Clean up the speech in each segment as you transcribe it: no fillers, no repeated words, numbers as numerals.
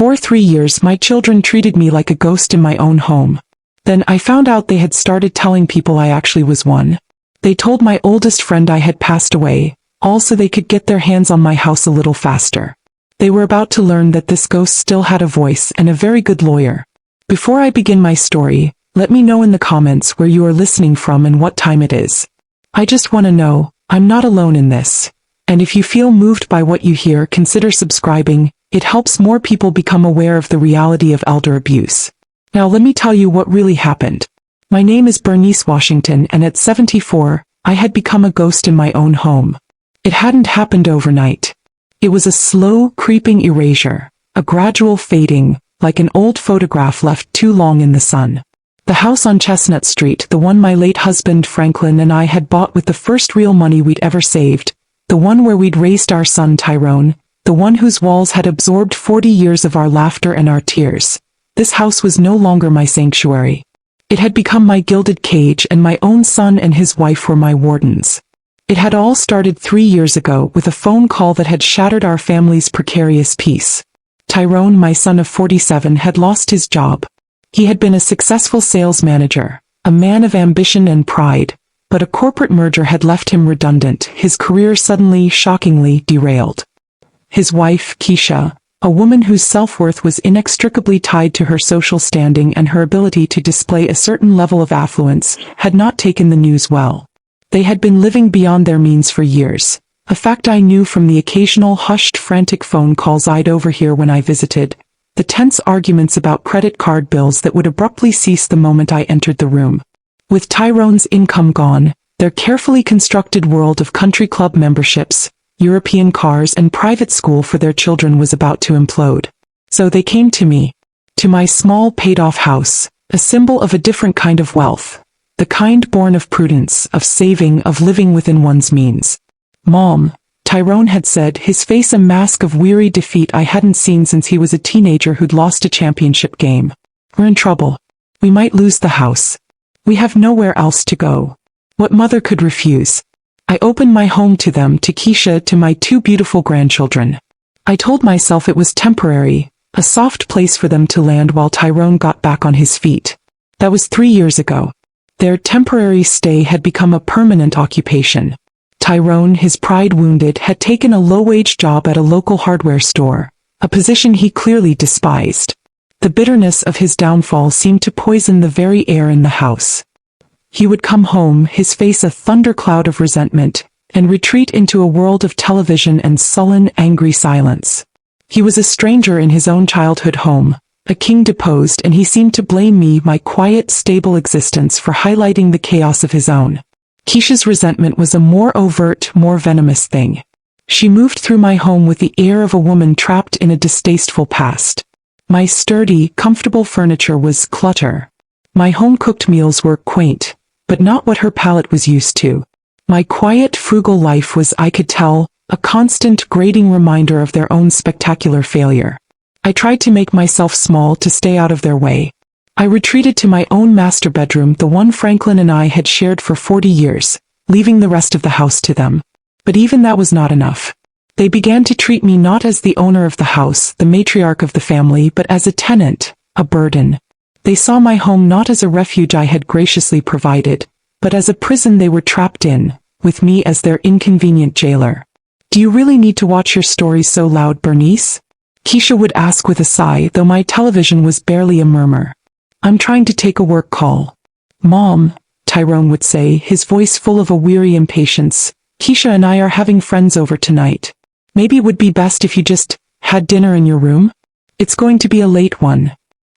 For 3 years my children treated me like a ghost in my own home. Then I found out they had started telling people I actually was one. They told my oldest friend I had passed away, all so they could get their hands on my house a little faster. They were about to learn that this ghost still had a voice and a very good lawyer. Before I begin my story, let me know in the comments where you are listening from and what time it is. I just want to know, I'm not alone in this. And if you feel moved by what you hear, consider subscribing. It helps more people become aware of the reality of elder abuse. Now let me tell you what really happened. My name is Bernice Washington, and at 74, I had become a ghost in my own home. It hadn't happened overnight. It was a slow, creeping erasure, a gradual fading, like an old photograph left too long in the sun. The house on Chestnut Street, the one my late husband Franklin and I had bought with the first real money we'd ever saved, the one where we'd raised our son Tyrone, the one whose walls had absorbed 40 years of our laughter and our tears. This house was no longer my sanctuary. It had become my gilded cage, and my own son and his wife were my wardens. It had all started 3 years ago with a phone call that had shattered our family's precarious peace. Tyrone, my son of 47, had lost his job. He had been a successful sales manager, a man of ambition and pride, but a corporate merger had left him redundant, his career suddenly, shockingly derailed. His wife, Keisha, a woman whose self-worth was inextricably tied to her social standing and her ability to display a certain level of affluence, had not taken the news well. They had been living beyond their means for years, a fact I knew from the occasional hushed, frantic phone calls I'd overhear when I visited, the tense arguments about credit card bills that would abruptly cease the moment I entered the room. With Tyrone's income gone, their carefully constructed world of country club memberships, European cars and private school for their children was about to implode. So they came to me. To my small paid-off house, a symbol of a different kind of wealth. The kind born of prudence, of saving, of living within one's means. "Mom," Tyrone had said, his face a mask of weary defeat I hadn't seen since he was a teenager who'd lost a championship game. "We're in trouble. We might lose the house. We have nowhere else to go." What mother could refuse? I opened my home to them, to Keisha, to my 2 beautiful grandchildren. I told myself it was temporary, a soft place for them to land while Tyrone got back on his feet. That was 3 years ago. Their temporary stay had become a permanent occupation. Tyrone, his pride wounded, had taken a low-wage job at a local hardware store, a position he clearly despised. The bitterness of his downfall seemed to poison the very air in the house. He would come home, his face a thundercloud of resentment, and retreat into a world of television and sullen, angry silence. He was a stranger in his own childhood home, a king deposed, and he seemed to blame me, my quiet, stable existence, for highlighting the chaos of his own. Keisha's resentment was a more overt, more venomous thing. She moved through my home with the air of a woman trapped in a distasteful past. My sturdy, comfortable furniture was clutter. My home-cooked meals were quaint, but not what her palate was used to. My quiet, frugal life was, I could tell, a constant, grating reminder of their own spectacular failure. I tried to make myself small to stay out of their way. I retreated to my own master bedroom, the one Franklin and I had shared for 40 years, leaving the rest of the house to them. But even that was not enough. They began to treat me not as the owner of the house, the matriarch of the family, but as a tenant, a burden. They saw my home not as a refuge I had graciously provided, but as a prison they were trapped in, with me as their inconvenient jailer. "Do you really need to watch your stories so loud, Bernice?" Keisha would ask with a sigh, though my television was barely a murmur. "I'm trying to take a work call." "Mom," Tyrone would say, his voice full of a weary impatience, "Keisha and I are having friends over tonight. Maybe it would be best if you just had dinner in your room? It's going to be a late one."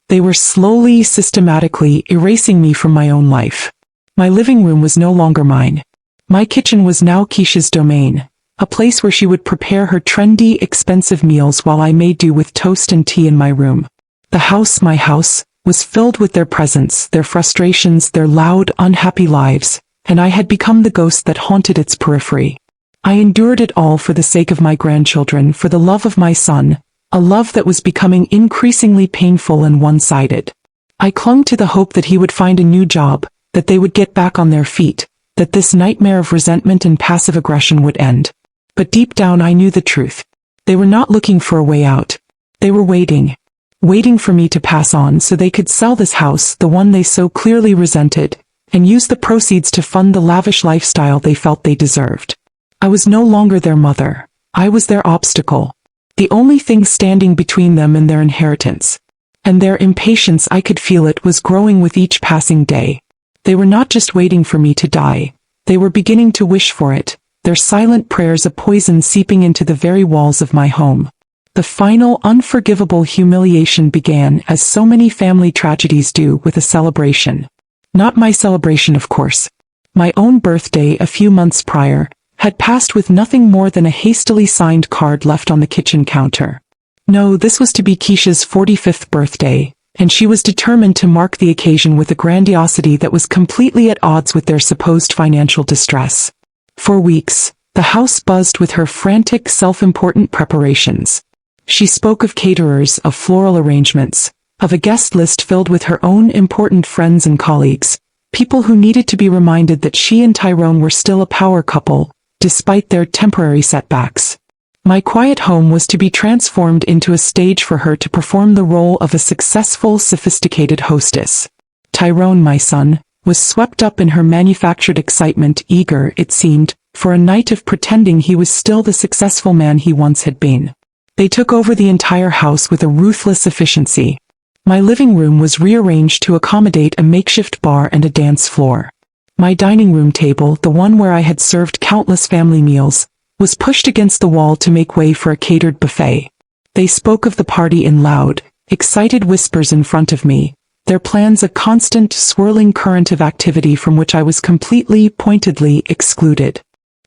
They were slowly, systematically erasing me from my own life. My living room was no longer mine. My kitchen was now Keisha's domain, a place where she would prepare her trendy, expensive meals while I made do with toast and tea in my room. The house, my house, was filled with their presence, their frustrations, their loud, unhappy lives, and I had become the ghost that haunted its periphery. I endured it all for the sake of my grandchildren, for the love of my son, a love that was becoming increasingly painful and one-sided. I clung to the hope that he would find a new job, that they would get back on their feet, that this nightmare of resentment and passive aggression would end. But deep down I knew the truth. They were not looking for a way out. They were waiting. waiting for me to pass on so they could sell this house, the one they so clearly resented, and use the proceeds to fund the lavish lifestyle they felt they deserved. I was no longer their mother. I was their obstacle. The only thing standing between them and their inheritance. And their impatience, I could feel it, was growing with each passing day. They were not just waiting for me to die. They were beginning to wish for it, their silent prayers a poison seeping into the very walls of my home. The final, unforgivable humiliation began, as so many family tragedies do, with a celebration. Not my celebration, of course. My own birthday, a few months prior, had passed with nothing more than a hastily signed card left on the kitchen counter. No, this was to be Keisha's 45th birthday, and she was determined to mark the occasion with a grandiosity that was completely at odds with their supposed financial distress. For weeks, the house buzzed with her frantic, self-important preparations. She spoke of caterers, of floral arrangements, of a guest list filled with her own important friends and colleagues, people who needed to be reminded that she and Tyrone were still a power couple, despite their temporary setbacks. My quiet home was to be transformed into a stage for her to perform the role of a successful, sophisticated hostess. Tyrone, my son, was swept up in her manufactured excitement, eager, it seemed, for a night of pretending he was still the successful man he once had been. They took over the entire house with a ruthless efficiency. My living room was rearranged to accommodate a makeshift bar and a dance floor. My dining room table, the one where I had served countless family meals, was pushed against the wall to make way for a catered buffet. They spoke of the party in loud, excited whispers in front of me, their plans a constant, swirling current of activity from which I was completely, pointedly excluded.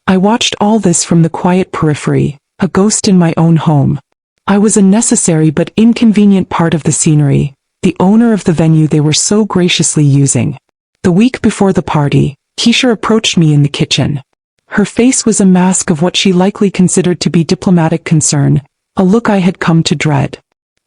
I watched all this from the quiet periphery, a ghost in my own home. I was a necessary but inconvenient part of the scenery, the owner of the venue they were so graciously using. The week before the party, Keisha approached me in the kitchen. Her face was a mask of what she likely considered to be diplomatic concern, a look I had come to dread.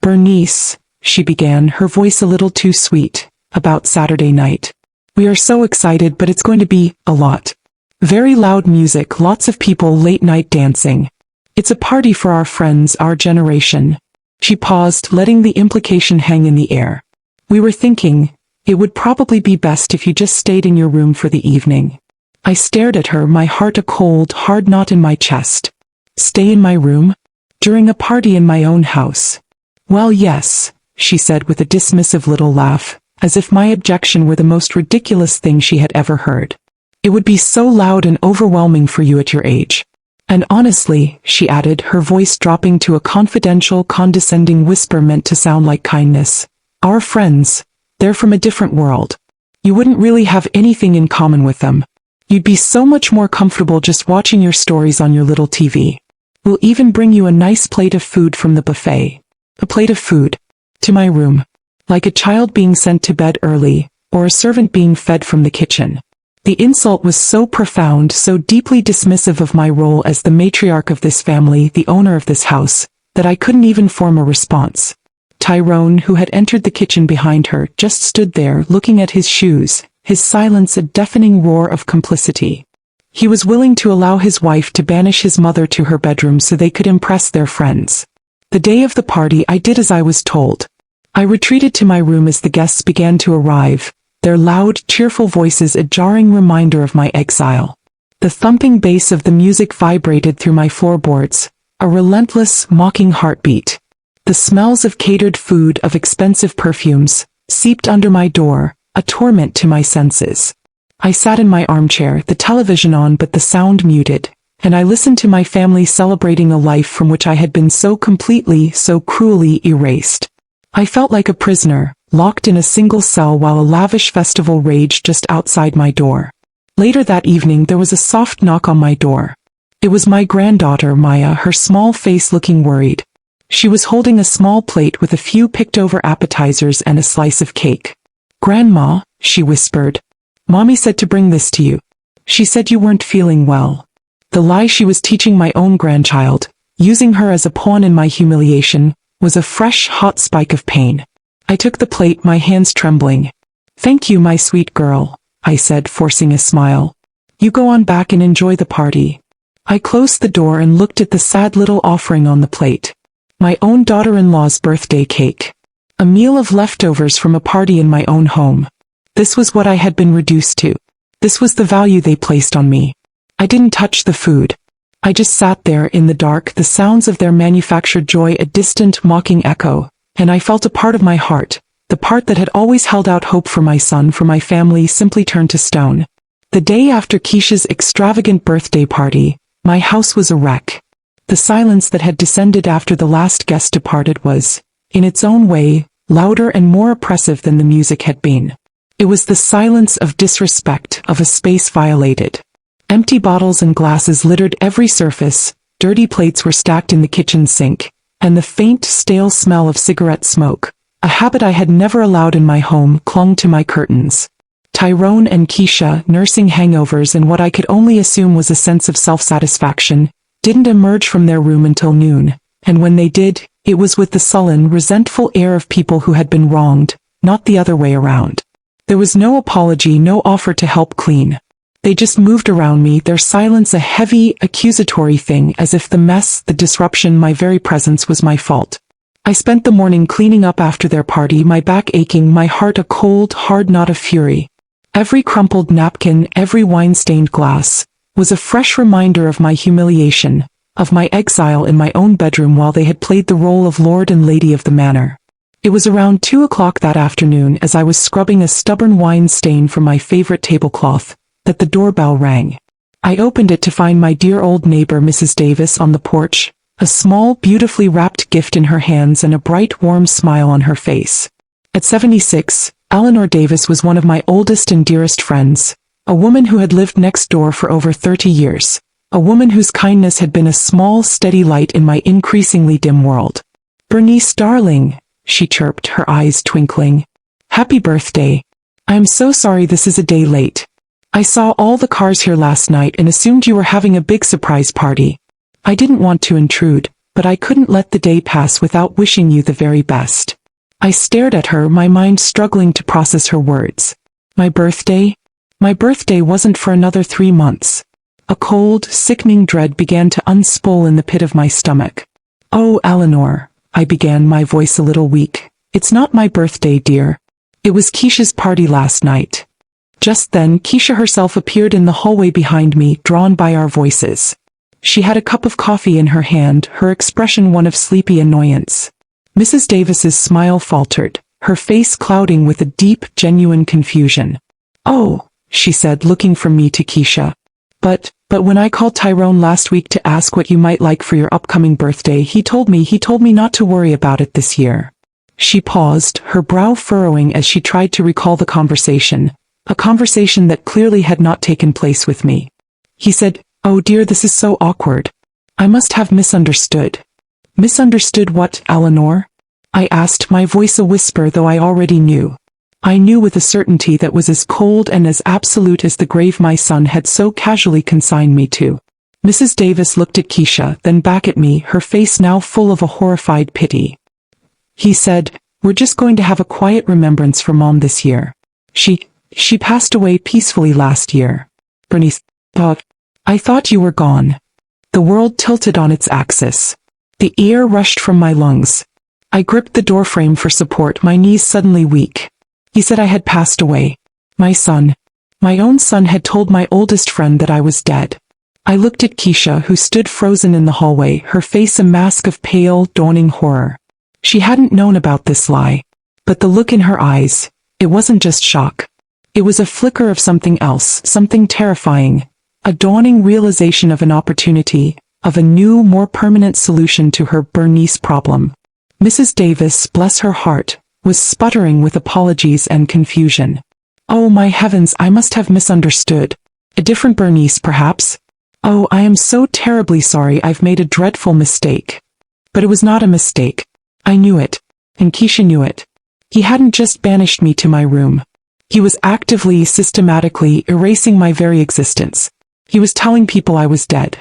"Bernice," she began, her voice a little too sweet, "about Saturday night. We are so excited, but it's going to be a lot. Very loud music, lots of people, late-night dancing. It's a party for our friends, our generation." She paused, letting the implication hang in the air. "We were thinking, it would probably be best if you just stayed in your room for the evening." I stared at her, my heart a cold, hard knot in my chest. Stay in my room? During a party in my own house? "Well, yes," she said with a dismissive little laugh, as if my objection were the most ridiculous thing she had ever heard. "It would be so loud and overwhelming for you at your age. And honestly," she added, her voice dropping to a confidential, condescending whisper meant to sound like kindness, "our friends, they're from a different world. You wouldn't really have anything in common with them. You'd be so much more comfortable just watching your stories on your little TV. We'll even bring you a nice plate of food from the buffet." A plate of food? To my room. Like a child being sent to bed early, or a servant being fed from the kitchen. The insult was so profound, so deeply dismissive of my role as the matriarch of this family, the owner of this house, that I couldn't even form a response. Tyrone, who had entered the kitchen behind her, just stood there, looking at his shoes, his silence a deafening roar of complicity. He was willing to allow his wife to banish his mother to her bedroom so they could impress their friends. The day of the party, I did as I was told. I retreated to my room as the guests began to arrive, their loud, cheerful voices a jarring reminder of my exile. The thumping bass of the music vibrated through my floorboards, a relentless, mocking heartbeat. The smells of catered food, of expensive perfumes, seeped under my door, a torment to my senses. I sat in my armchair, the television on but the sound muted, and I listened to my family celebrating a life from which I had been so completely, so cruelly erased. I felt like a prisoner, locked in a single cell while a lavish festival raged just outside my door. Later that evening there was a soft knock on my door. It was my granddaughter, Maya, her small face looking worried. She was holding a small plate with a few picked-over appetizers and a slice of cake. "Grandma," she whispered, "Mommy said to bring this to you. She said you weren't feeling well." The lie she was teaching my own grandchild, using her as a pawn in my humiliation, was a fresh, hot spike of pain. I took the plate, my hands trembling. "Thank you, my sweet girl," I said, forcing a smile. "You go on back and enjoy the party." I closed the door and looked at the sad little offering on the plate. My own daughter-in-law's birthday cake. A meal of leftovers from a party in my own home. This was what I had been reduced to. This was the value they placed on me. I didn't touch the food. I just sat there in the dark, the sounds of their manufactured joy a distant, mocking echo, and I felt a part of my heart, the part that had always held out hope for my son, for my family, simply turned to stone. The day after Keisha's extravagant birthday party, my house was a wreck. The silence that had descended after the last guest departed was, in its own way, louder and more oppressive than the music had been. It was the silence of disrespect, of a space violated. Empty bottles and glasses littered every surface, dirty plates were stacked in the kitchen sink, and the faint, stale smell of cigarette smoke, a habit I had never allowed in my home, clung to my curtains. Tyrone and Keisha, nursing hangovers and what I could only assume was a sense of self-satisfaction, didn't emerge from their room until noon, and when they did, it was with the sullen, resentful air of people who had been wronged, not the other way around. There was no apology, no offer to help clean. They just moved around me, their silence a heavy, accusatory thing, as if the mess, the disruption, my very presence was my fault. I spent the morning cleaning up after their party, my back aching, my heart a cold, hard knot of fury. Every crumpled napkin, every wine-stained glass, was a fresh reminder of my humiliation, of my exile in my own bedroom while they had played the role of lord and lady of the manor. It was around 2 o'clock that afternoon, as I was scrubbing a stubborn wine stain from my favorite tablecloth, that the doorbell rang. I opened it to find my dear old neighbor Mrs. Davis on the porch, a small, beautifully wrapped gift in her hands and a bright, warm smile on her face. At 76, Eleanor Davis was one of my oldest and dearest friends, a woman who had lived next door for over 30 years, a woman whose kindness had been a small, steady light in my increasingly dim world. "Bernice, darling," she chirped, her eyes twinkling. "Happy birthday. I am so sorry this is a day late. I saw all the cars here last night and assumed you were having a big surprise party. I didn't want to intrude, but I couldn't let the day pass without wishing you the very best." I stared at her, my mind struggling to process her words. My birthday? My birthday wasn't for another 3 months. A cold, sickening dread began to unspool in the pit of my stomach. "Oh, Eleanor," I began, my voice a little weak. "It's not my birthday, dear. It was Keisha's party last night." Just then, Keisha herself appeared in the hallway behind me, drawn by our voices. She had a cup of coffee in her hand, her expression one of sleepy annoyance. Mrs. Davis's smile faltered, her face clouding with a deep, genuine confusion. "Oh," she said, looking from me to Keisha. But when I called Tyrone last week to ask what you might like for your upcoming birthday, he told me not to worry about it this year." She paused, her brow furrowing as she tried to recall the conversation, a conversation that clearly had not taken place with me. "He said, oh dear, this is so awkward. I must have misunderstood." "Misunderstood what, Eleanor?" I asked, my voice a whisper, though I already knew. I knew with a certainty that was as cold and as absolute as the grave my son had so casually consigned me to. Mrs. Davis looked at Keisha, then back at me, her face now full of a horrified pity. "He said, we're just going to have a quiet remembrance for Mom this year. She passed away peacefully last year." Bernice, I thought you were gone." The world tilted on its axis. The air rushed from my lungs. I gripped the doorframe for support, my knees suddenly weak. "He said I had passed away. My son. My own son had told my oldest friend that I was dead." I looked at Keisha, who stood frozen in the hallway, her face a mask of pale, dawning horror. She hadn't known about this lie. But the look in her eyes, it wasn't just shock. It was a flicker of something else, something terrifying, a dawning realization of an opportunity, of a new, more permanent solution to her Bernice problem. Mrs. Davis, bless her heart, was sputtering with apologies and confusion. "Oh my heavens, I must have misunderstood. A different Bernice, perhaps? Oh, I am so terribly sorry, I've made a dreadful mistake." But it was not a mistake. I knew it, and Keisha knew it. He hadn't just banished me to my room. He was actively, systematically erasing my very existence. He was telling people I was dead.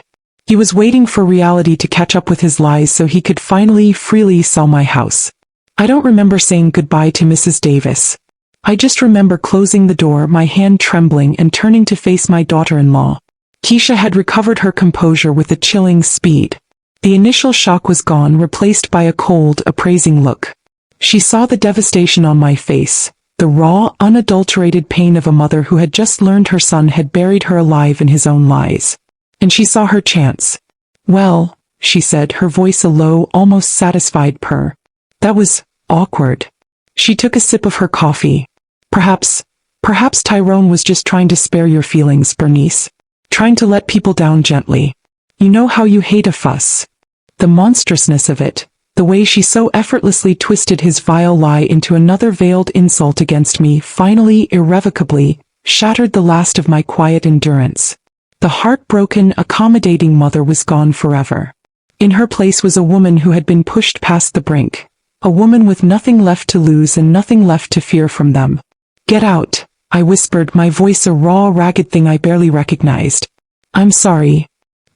He was waiting for reality to catch up with his lies so he could finally, freely sell my house. I don't remember saying goodbye to Mrs. Davis. I just remember closing the door, my hand trembling, and turning to face my daughter-in-law. Keisha had recovered her composure with a chilling speed. The initial shock was gone, replaced by a cold, appraising look. She saw the devastation on my face, the raw, unadulterated pain of a mother who had just learned her son had buried her alive in his own lies. And she saw her chance. "Well," she said, her voice a low, almost satisfied purr. "That was awkward." She took a sip of her coffee. Perhaps Tyrone was just trying to spare your feelings, Bernice. Trying to let people down gently. You know how you hate a fuss. The monstrousness of it. The way she so effortlessly twisted his vile lie into another veiled insult against me finally, irrevocably, shattered the last of my quiet endurance. The heartbroken, accommodating mother was gone forever. In her place was a woman who had been pushed past the brink. A woman with nothing left to lose and nothing left to fear from them. "Get out," I whispered, my voice a raw, ragged thing I barely recognized. "I'm sorry,"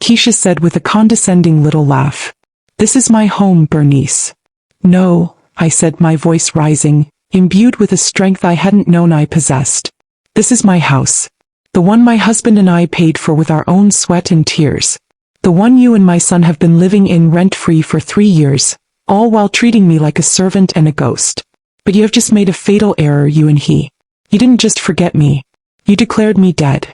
Keisha said with a condescending little laugh. "This is my home, Bernice." "No," I said, my voice rising, imbued with a strength I hadn't known I possessed. "This is my house. The one my husband and I paid for with our own sweat and tears. The one you and my son have been living in rent-free for 3 years, all while treating me like a servant and a ghost. But you have just made a fatal error, you and he. You didn't just forget me. You declared me dead.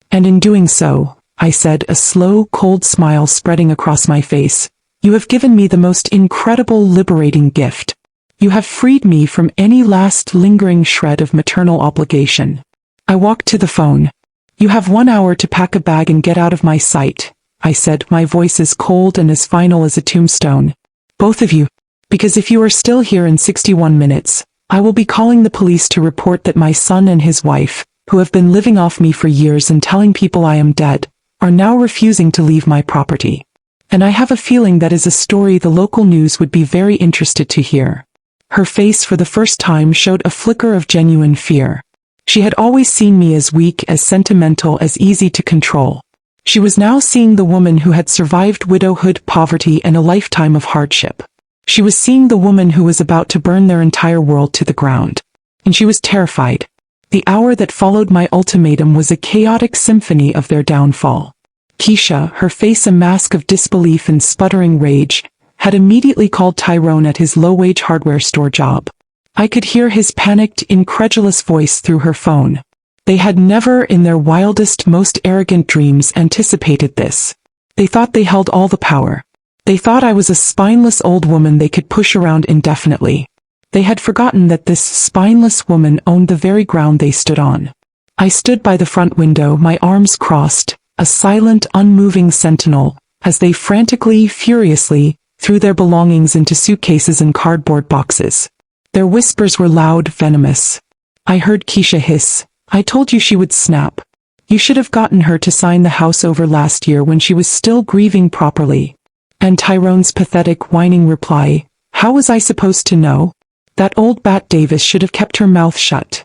And in doing so," I said, a slow, cold smile spreading across my face, "you have given me the most incredible, liberating gift. You have freed me from any last lingering shred of maternal obligation." I walked to the phone. "You have 1 hour to pack a bag and get out of my sight," I said, my voice as cold and as final as a tombstone. "Both of you. Because if you are still here in 61 minutes, I will be calling the police to report that my son and his wife, who have been living off me for years and telling people I am dead, are now refusing to leave my property. And I have a feeling that is a story the local news would be very interested to hear." Her face for the first time showed a flicker of genuine fear. She had always seen me as weak, as sentimental, as easy to control. She was now seeing the woman who had survived widowhood, poverty, and a lifetime of hardship. She was seeing the woman who was about to burn their entire world to the ground. And she was terrified. The hour that followed my ultimatum was a chaotic symphony of their downfall. Keisha, her face a mask of disbelief and sputtering rage, had immediately called Tyrone at his low-wage hardware store job. I could hear his panicked, incredulous voice through her phone. They had never, in their wildest, most arrogant dreams, anticipated this. They thought they held all the power. They thought I was a spineless old woman they could push around indefinitely. They had forgotten that this spineless woman owned the very ground they stood on. I stood by the front window, my arms crossed, a silent, unmoving sentinel, as they frantically, furiously, threw their belongings into suitcases and cardboard boxes. Their whispers were loud, venomous. I heard Keisha hiss, "I told you she would snap. You should have gotten her to sign the house over last year when she was still grieving properly." And Tyrone's pathetic, whining reply, "How was I supposed to know? That old bat Davis should have kept her mouth shut."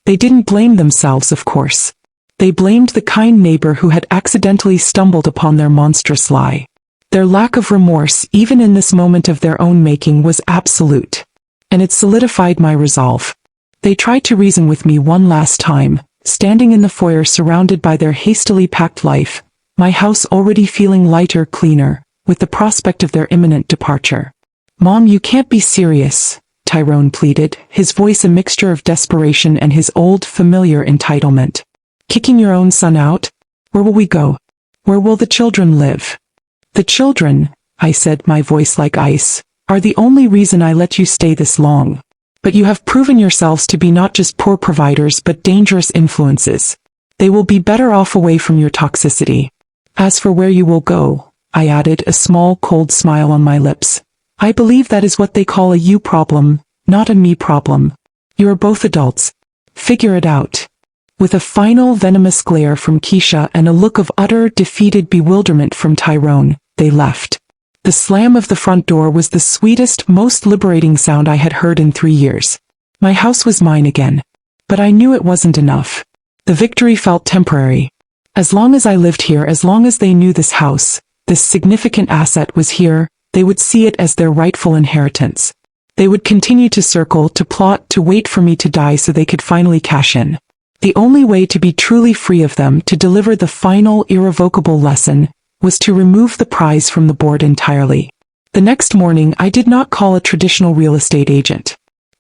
They didn't blame themselves, of course. They blamed the kind neighbor who had accidentally stumbled upon their monstrous lie. Their lack of remorse, even in this moment of their own making, was absolute. And it solidified my resolve. They tried to reason with me one last time, standing in the foyer surrounded by their hastily packed life, my house already feeling lighter, cleaner, with the prospect of their imminent departure. "Mom, you can't be serious," Tyrone pleaded, his voice a mixture of desperation and his old, familiar entitlement. "Kicking your own son out? Where will we go? Where will the children live?" "The children," I said, my voice like ice, "are the only reason I let you stay this long. But you have proven yourselves to be not just poor providers but dangerous influences. They will be better off away from your toxicity. As for where you will go," I added, a small, cold smile on my lips, "I believe that is what they call a you problem, not a me problem. You are both adults. Figure it out." With a final venomous glare from Keisha and a look of utter, defeated bewilderment from Tyrone, they left. The slam of the front door was the sweetest, most liberating sound I had heard in 3 years. My house was mine again. But I knew it wasn't enough. The victory felt temporary. As long as I lived here, as long as they knew this house, this significant asset was here, they would see it as their rightful inheritance. They would continue to circle, to plot, to wait for me to die so they could finally cash in. The only way to be truly free of them, to deliver the final, irrevocable lesson, was to remove the prize from the board entirely. The next morning I did not call a traditional real estate agent.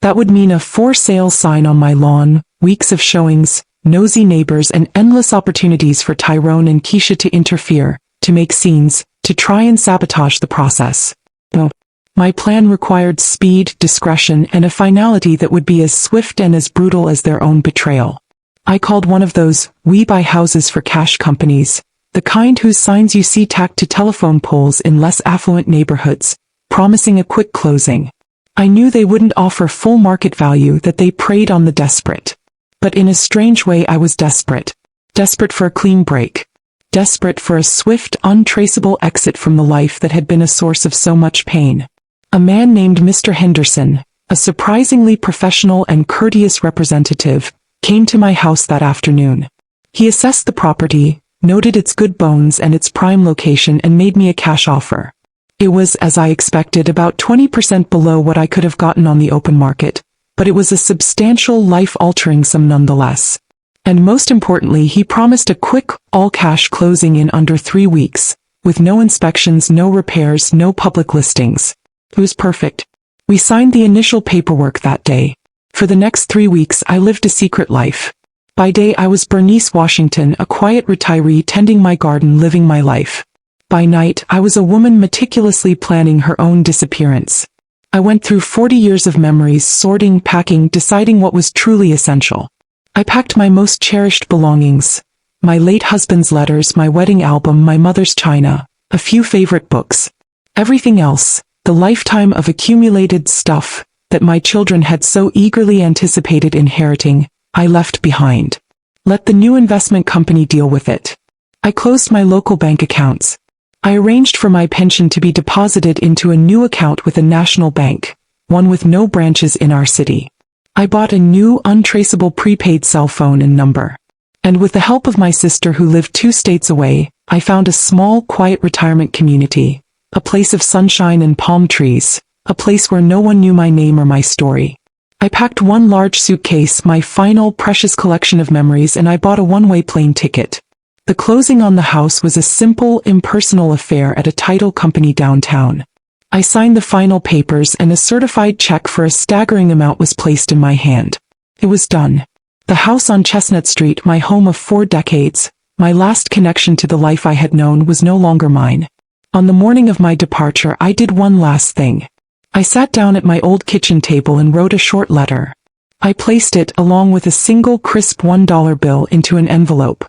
That would mean a for sale sign on my lawn, weeks of showings, nosy neighbors, and endless opportunities for Tyrone and Keisha to interfere, to make scenes, to try and sabotage the process. No. My plan required speed, discretion, and a finality that would be as swift and as brutal as their own betrayal. I called one of those "we buy houses for cash" companies, the kind whose signs you see tacked to telephone poles in less affluent neighborhoods, promising a quick closing. I knew they wouldn't offer full market value, that they preyed on the desperate. But in a strange way I was desperate. Desperate for a clean break. Desperate for a swift, untraceable exit from the life that had been a source of so much pain. A man named Mr. Henderson, a surprisingly professional and courteous representative, came to my house that afternoon. He assessed the property, noted its good bones and its prime location, and made me a cash offer. It was, as I expected, about 20% below what I could have gotten on the open market, but it was a substantial, life-altering sum nonetheless. And most importantly, he promised a quick, all-cash closing in under 3 weeks, with no inspections, no repairs, no public listings. It was perfect. We signed the initial paperwork that day. For the next 3 weeks I lived a secret life. By day I was Bernice Washington, a quiet retiree tending my garden, living my life. By night I was a woman meticulously planning her own disappearance. I went through 40 years of memories, sorting, packing, deciding what was truly essential. I packed my most cherished belongings. My late husband's letters, my wedding album, my mother's china, a few favorite books. Everything else, the lifetime of accumulated stuff that my children had so eagerly anticipated inheriting, I left behind. Let the new investment company deal with it. I closed my local bank accounts. I arranged for my pension to be deposited into a new account with a national bank, one with no branches in our city. I bought a new, untraceable prepaid cell phone and number. And with the help of my sister who lived 2 states away, I found a small, quiet retirement community, a place of sunshine and palm trees, a place where no one knew my name or my story. I packed one large suitcase, my final precious collection of memories, and I bought a one-way plane ticket. The closing on the house was a simple, impersonal affair at a title company downtown. I signed the final papers and a certified check for a staggering amount was placed in my hand. It was done. The house on Chestnut Street, my home of 4 decades, my last connection to the life I had known, was no longer mine. On the morning of my departure I did one last thing. I sat down at my old kitchen table and wrote a short letter. I placed it, along with a single crisp $1 bill, into an envelope.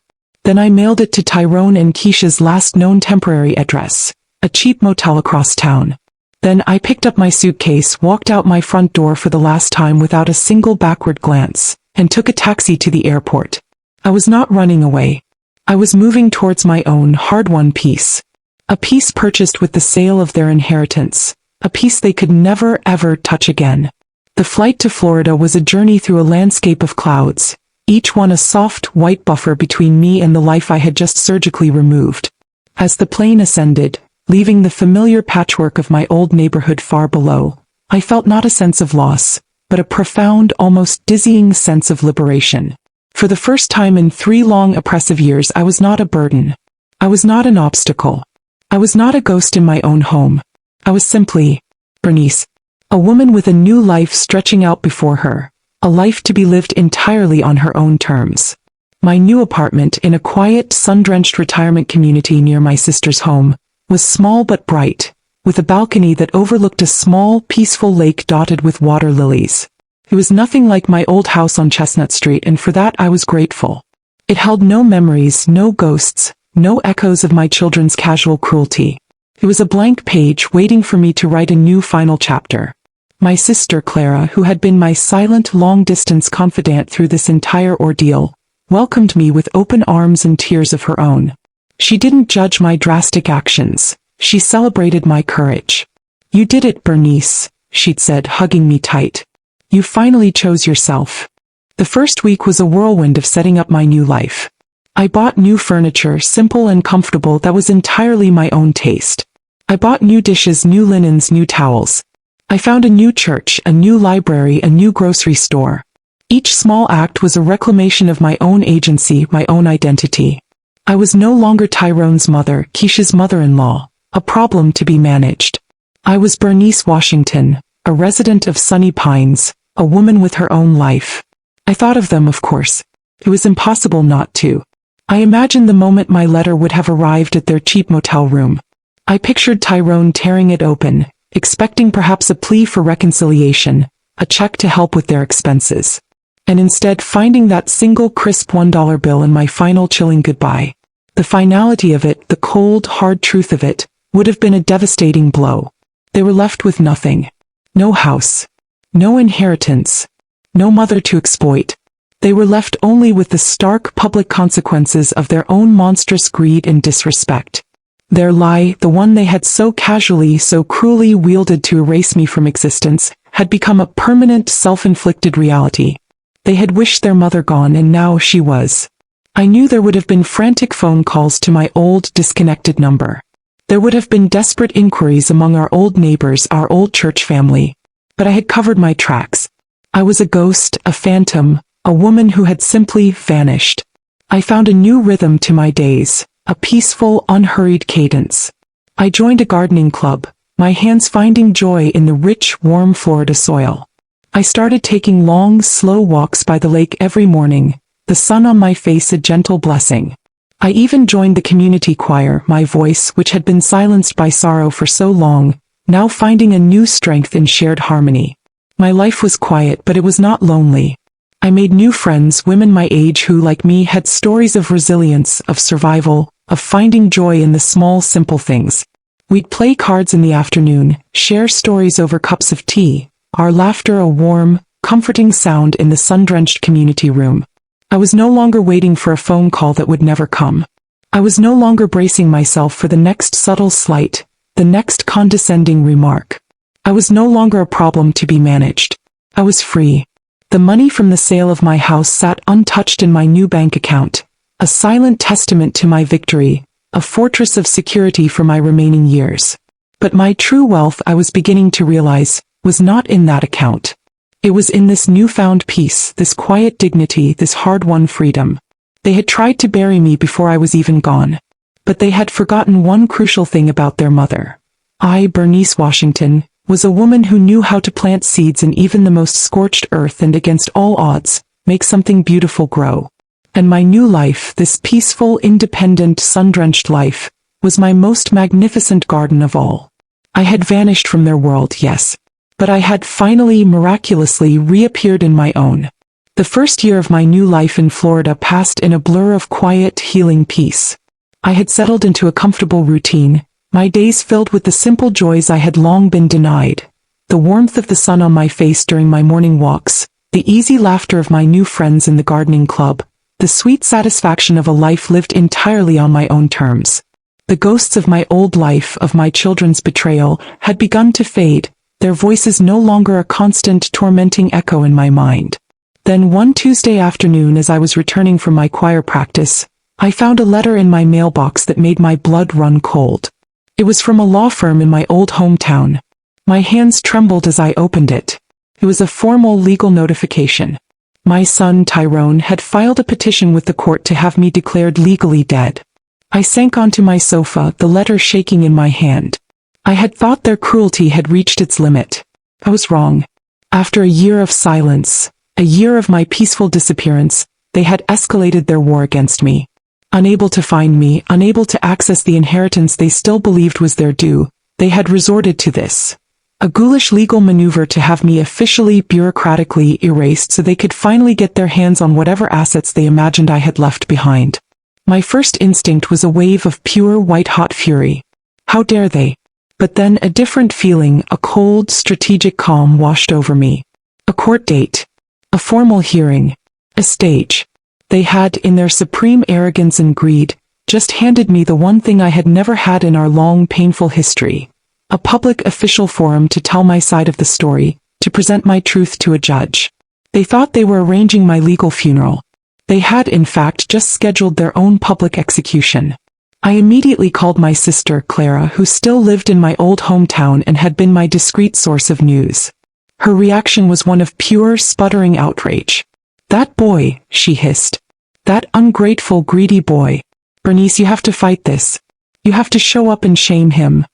Then I mailed it to Tyrone and Keisha's last known temporary address, a cheap motel across town. Then I picked up my suitcase, walked out my front door for the last time without a single backward glance, and took a taxi to the airport. I was not running away. I was moving towards my own hard-won peace. A peace purchased with the sale of their inheritance. A peace they could never, ever touch again. The flight to Florida was a journey through a landscape of clouds, each one a soft, white buffer between me and the life I had just surgically removed. As the plane ascended, leaving the familiar patchwork of my old neighborhood far below, I felt not a sense of loss, but a profound, almost dizzying sense of liberation. For the first time in 3 long oppressive years I was not a burden. I was not an obstacle. I was not a ghost in my own home. I was simply Bernice, a woman with a new life stretching out before her, a life to be lived entirely on her own terms. My new apartment, in a quiet, sun-drenched retirement community near my sister's home, was small but bright, with a balcony that overlooked a small, peaceful lake dotted with water lilies. It was nothing like my old house on Chestnut Street, and for that I was grateful. It held no memories, no ghosts, no echoes of my children's casual cruelty. It was a blank page waiting for me to write a new final chapter. My sister Clara, who had been my silent, long-distance confidant through this entire ordeal, welcomed me with open arms and tears of her own. She didn't judge my drastic actions. She celebrated my courage. "You did it, Bernice," she'd said, hugging me tight. "You finally chose yourself." The first week was a whirlwind of setting up my new life. I bought new furniture, simple and comfortable, that was entirely my own taste. I bought new dishes, new linens, new towels. I found a new church, a new library, a new grocery store. Each small act was a reclamation of my own agency, my own identity. I was no longer Tyrone's mother, Keisha's mother-in-law, a problem to be managed. I was Bernice Washington, a resident of Sunny Pines, A woman with her own life. I thought of them, of course. It was impossible not to. I imagined the moment my letter would have arrived at their cheap motel room. I pictured Tyrone tearing it open, expecting perhaps a plea for reconciliation, a check to help with their expenses. And instead finding that single crisp $1 bill in my final chilling goodbye. The finality of it, the cold, hard truth of it, would have been a devastating blow. They were left with nothing. No house. No inheritance. No mother to exploit. They were left only with the stark public consequences of their own monstrous greed and disrespect. Their lie, the one they had so casually, so cruelly wielded to erase me from existence, had become a permanent, self-inflicted reality. They had wished their mother gone, and now she was. I knew there would have been frantic phone calls to my old, disconnected number. There would have been desperate inquiries among our old neighbors, our old church family. But I had covered my tracks. I was a ghost, a phantom, a woman who had simply vanished. I found a new rhythm to my days, a peaceful, unhurried cadence. I joined a gardening club, my hands finding joy in the rich, warm Florida soil. I started taking long, slow walks by the lake every morning, the sun on my face a gentle blessing. I even joined the community choir, my voice, which had been silenced by sorrow for so long, now finding a new strength in shared harmony. My life was quiet, but it was not lonely. I made new friends, women my age who, like me, had stories of resilience, of survival, of finding joy in the small, simple things. We'd play cards in the afternoon, share stories over cups of tea, our laughter a warm, comforting sound in the sun-drenched community room. I was no longer waiting for a phone call that would never come. I was no longer bracing myself for the next subtle slight, the next condescending remark. I was no longer a problem to be managed. I was free. The money from the sale of my house sat untouched in my new bank account, a silent testament to my victory, a fortress of security for my remaining years. But my true wealth, I was beginning to realize, was not in that account. It was in this newfound peace, this quiet dignity, this hard-won freedom. They had tried to bury me before I was even gone. But they had forgotten one crucial thing about their mother. I, Bernice Washington, was a woman who knew how to plant seeds in even the most scorched earth and against all odds, make something beautiful grow. And my new life, this peaceful, independent, sun-drenched life, was my most magnificent garden of all. I had vanished from their world, yes. But I had finally, miraculously, reappeared in my own. The first year of my new life in Florida passed in a blur of quiet, healing peace. I had settled into a comfortable routine, my days filled with the simple joys I had long been denied. The warmth of the sun on my face during my morning walks, the easy laughter of my new friends in the gardening club, the sweet satisfaction of a life lived entirely on my own terms. The ghosts of my old life, of my children's betrayal, had begun to fade, their voices no longer a constant, tormenting echo in my mind. Then one Tuesday afternoon, as I was returning from my choir practice, I found a letter in my mailbox that made my blood run cold. It was from a law firm in my old hometown. My hands trembled as I opened it. It was a formal legal notification. My son, Tyrone, had filed a petition with the court to have me declared legally dead. I sank onto my sofa, the letter shaking in my hand. I had thought their cruelty had reached its limit. I was wrong. After a year of silence, a year of my peaceful disappearance, they had escalated their war against me. Unable to find me, unable to access the inheritance they still believed was their due, they had resorted to this. A ghoulish legal maneuver to have me officially, bureaucratically erased so they could finally get their hands on whatever assets they imagined I had left behind. My first instinct was a wave of pure, white-hot fury. How dare they? But then a different feeling, a cold, strategic calm washed over me. A court date. A formal hearing. A stage. They had, in their supreme arrogance and greed, just handed me the one thing I had never had in our long, painful history. A public official forum to tell my side of the story, to present my truth to a judge. They thought they were arranging my legal funeral. They had, in fact, just scheduled their own public execution. I immediately called my sister, Clara, who still lived in my old hometown and had been my discreet source of news. Her reaction was one of pure, sputtering outrage. "That boy," she hissed. "That ungrateful, greedy boy. Bernice, you have to fight this. You have to show up and shame him."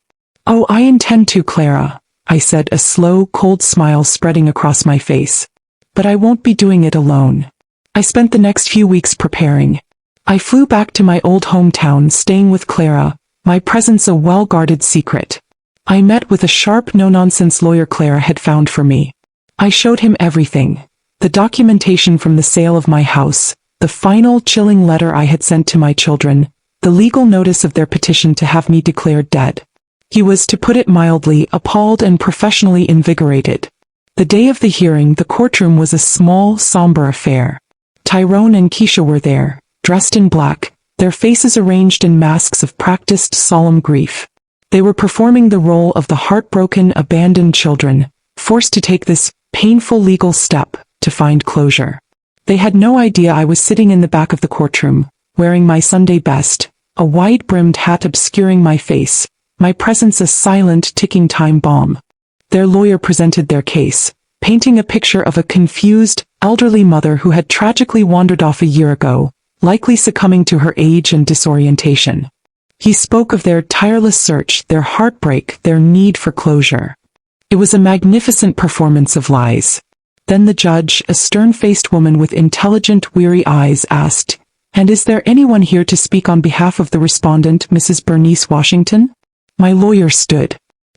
"Oh, I intend to, Clara," I said, a slow, cold smile spreading across my face. But I won't be doing it alone. I spent the next few weeks preparing. I flew back to my old hometown, staying with Clara, my presence a well-guarded secret. I met with a sharp, no-nonsense lawyer Clara had found for me. I showed him everything. The documentation from the sale of my house, the final chilling letter I had sent to my children, the legal notice of their petition to have me declared dead. He was, to put it mildly, appalled and professionally invigorated. The day of the hearing, the courtroom was a small, somber affair. Tyrone and Keisha were there, dressed in black, their faces arranged in masks of practiced solemn grief. They were performing the role of the heartbroken, abandoned children, forced to take this painful legal step to find closure. They had no idea I was sitting in the back of the courtroom, wearing my Sunday best, a wide-brimmed hat obscuring my face, my presence a silent, ticking time bomb. Their lawyer presented their case, painting a picture of a confused, elderly mother who had tragically wandered off a year ago, likely succumbing to her age and disorientation. He spoke of their tireless search, their heartbreak, their need for closure. It was a magnificent performance of lies. Then the judge, a stern-faced woman with intelligent, weary eyes, asked, "And is there anyone here to speak on behalf of the respondent, Mrs. Bernice Washington?" My lawyer stood.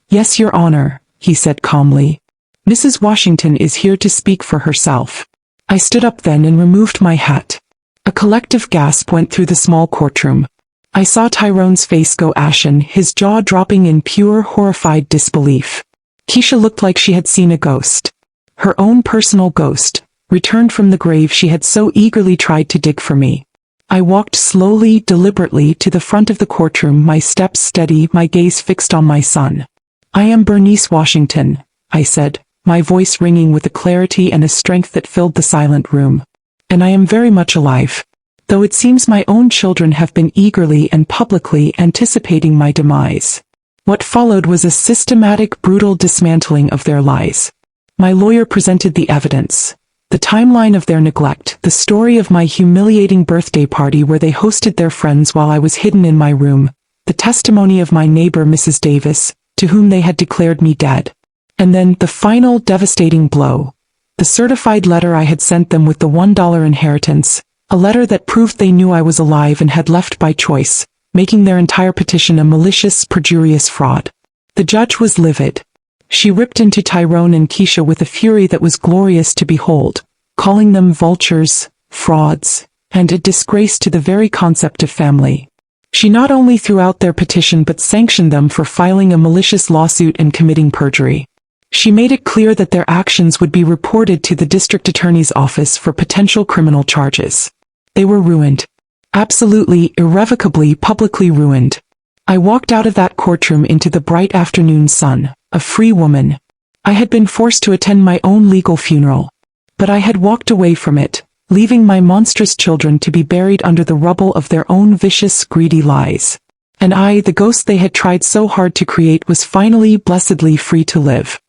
"Yes, Your Honor," he said calmly. "Mrs. Washington is here to speak for herself." I stood up then and removed my hat. A collective gasp went through the small courtroom. I saw Tyrone's face go ashen, his jaw dropping in pure, horrified disbelief. Keisha looked like she had seen a ghost. Her own personal ghost, returned from the grave she had so eagerly tried to dig for me. I walked slowly, deliberately to the front of the courtroom, my steps steady, my gaze fixed on my son. "I am Bernice Washington," I said, my voice ringing with a clarity and a strength that filled the silent room. "And I am very much alive, though it seems my own children have been eagerly and publicly anticipating my demise." What followed was a systematic, brutal dismantling of their lies. My lawyer presented the evidence. The timeline of their neglect, the story of my humiliating birthday party where they hosted their friends while I was hidden in my room, the testimony of my neighbor Mrs. Davis, to whom they had declared me dead. And then, the final devastating blow. The certified letter I had sent them with the $1 inheritance, a letter that proved they knew I was alive and had left by choice, making their entire petition a malicious, perjurious fraud. The judge was livid. She ripped into Tyrone and Keisha with a fury that was glorious to behold, calling them vultures, frauds, and a disgrace to the very concept of family. She not only threw out their petition but sanctioned them for filing a malicious lawsuit and committing perjury. She made it clear that their actions would be reported to the district attorney's office for potential criminal charges. They were ruined. Absolutely, irrevocably, publicly ruined. I walked out of that courtroom into the bright afternoon sun, a free woman. I had been forced to attend my own legal funeral. But I had walked away from it, leaving my monstrous children to be buried under the rubble of their own vicious, greedy lies. And I, the ghost they had tried so hard to create, was finally, blessedly free to live.